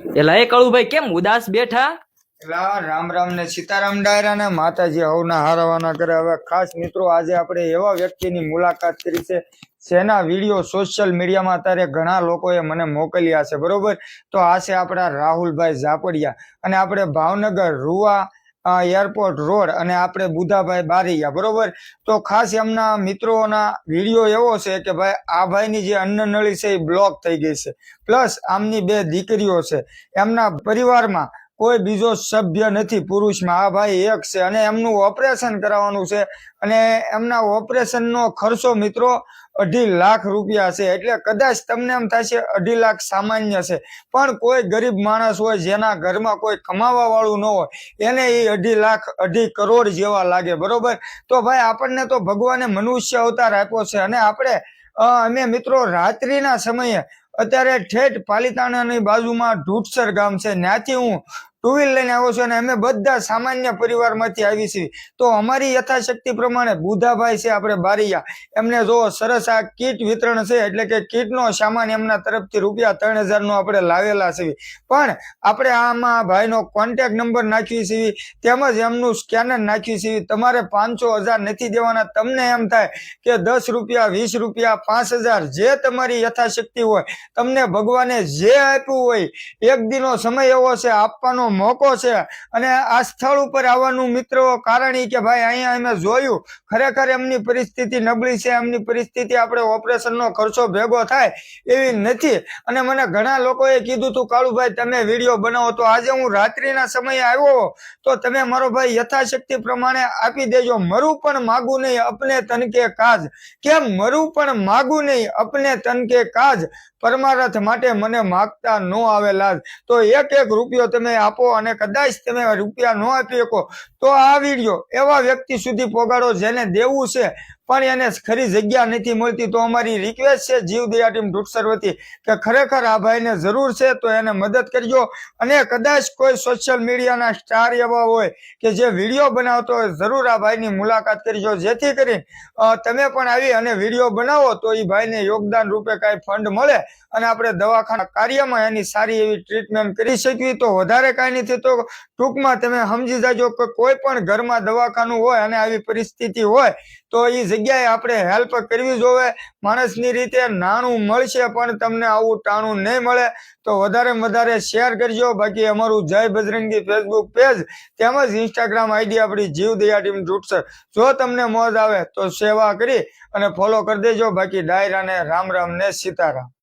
એલા એ કળુભાઈ કેમ ઉદાસ બેઠા? એલા રામ રામ ને સીતારામ ડાયરા ને માતાજી હવના હારવાના કરે। હવે ખાસ મિત્રો આજે આપણે એવા વ્યક્તિની મુલાકાત કરી છે જેના વિડીયો સોશિયલ મીડિયામાં અત્યારે ઘણા લોકોએ મને મોકલ્યા છે, બરોબર। તો આ છે આપણા રાહુલભાઈ ઝાપડિયા અને આપણે ભાવનગર રૂવા એરપોર્ટ રોડ અને આપણે બુધાભાઈ બારૈયા, બરોબર। તો ખાસ એમના મિત્રોના વિડીયો એવો છે કે ભાઈ આ ભાઈની જે અન્નનળી છે એ બ્લોક થઈ ગઈ છે, પ્લસ આમની 2 દીકરીઓ છે, એમના પરિવારમાં કોઈ બીજો સભ્ય નથી પુરુષમાં, આ ભાઈ એક છે અને એમનું ઓપરેશન કરાવવાનું છે અને એમના ઓપરેશનનો ખર્ચો મિત્રો 2.5 લાખ રૂપિયા છે। એટલે કદાચ તમને એમ થશે 2.5 લાખ સામાન્ય છે, પણ કોઈ ગરીબ માણસ હોય જેના ઘરમાં કોઈ કમાવા વાળું ન હોય એને એ 2.5 લાખ 2.5 કરોડ જેવા લાગે, બરોબર। તો ભાઈ આપણને તો ભગવાને મનુષ્ય અવતાર આપ્યો છે અને અમે મિત્રો રાત્રિના સમયે અત્યારે ઠેઠ પાલિતાણાની બાજુમાં ઢૂઢસર ગામ છે, ત્યાંથી હું 2 વ્હીલ લઈને આવ્યો છું અને અમે બધા સામાન્ય પરિવારમાંથી આવી છીએ। તો અમારી યથાશક્તિ પ્રમાણે બુધાભાઈ છે આપણે બારૈયા, એમને જો સરસ આ કીટ વિતરણ છે, એટલે કે કીટનો સામાન એમના તરફથી રૂપિયા 3,000 નો આપણે લાવેલા છે, પણ આપણે આમાં ભાઈનો કોન્ટેક્ટ નંબર નાખી છીએ તેમજ એમનું સ્કેનર નાખ્યું છે। તમારે 500,000 નથી દેવાના, તમને એમ થાય કે 10 રૂપિયા 20 રૂપિયા 5,000 જે તમારી યથાશક્તિ હોય, તમને ભગવાને જે આપ્યું હોય, એક દિનો સમય એવો છે આપવાનો મોકો છે અને આ સ્થળ ઉપર આવવાનું મિત્રો કારણ એ કે ભાઈ અહીંયા અમે જોયું ખરેખર એમની પરિસ્થિતિ નબળી છે, એમની પરિસ્થિતિ આપણે ઓપરેશનનો ખર્ચો ભેગો થાય એવી નથી અને મને ઘણા લોકોએ કીધું તું કાળુભાઈ તમે વિડીયો બનાવો, તો આજે હું રાત્રિના સમયે આવ્યો તો તમે મારો ભાઈ યથાશક્તિ પ્રમાણે આપી દેજો। મરું પણ માગું નહીં અપને તન કે કાજ, કેમ મરું પણ માગું નહીં અપને તન કે કાજ, પરમારથ માટે મને માગતા ન આવે લાજ। તો 1-1 રૂપિયો તમે આપો અને કદાચ તમે રૂપિયા ન આપી શકો તો આ વિડીયો એવા વ્યક્તિ સુધી પહોંચાડો જેને દેવું છે પણ એને ખરી જગ્યા નથી મળતી। તો અમારી રિક્વેસ્ટ છે જીવદયા ટીમ ઢૂઢસર વતી કે ખરેખર આ ભાઈને જરૂર છે તો એને મદદ કરજો અને કદાચ કોઈ સોશિયલ મીડિયાના સ્ટાર એવા હોય કે જે વિડીયો બનાવતો હોય જરૂર આ ભાઈની મુલાકાત કરજો, જેથી કરીને તમે પણ આવી અને વિડીયો બનાવો તો એ ભાઈને યોગદાન રૂપે કાંઈ ફંડ મળે અને આપણે દવાખાના કાર્યમાં એની સારી એવી ટ્રીટમેન્ટ કરી શકીએ। તો વધારે કાંઈ નથી, તો ટૂંકમાં તમે સમજી જાજો કે કોઈ પણ ઘરમાં દવાખાનું હોય અને આવી પરિસ્થિતિ હોય તો એ જગ્યાએ આપણે હેલ્પ કરવી જોવે। માણસની રીતે નાણું મળશે પણ તમને આવું ટાણું નહીં મળે। તો વધારે શેર કરજો। બાકી અમારું જય બજરંગી ફેસબુક પેજ તેમજ ઇન્સ્ટાગ્રામ આઈડી આપણી જીવદયા ટીમ ઢૂઢસર, જો તમને મોજ આવે તો સેવા કરી અને ફોલો કરી દેજો। બાકી ડાયરાને રામ રામ ને સીતારામ।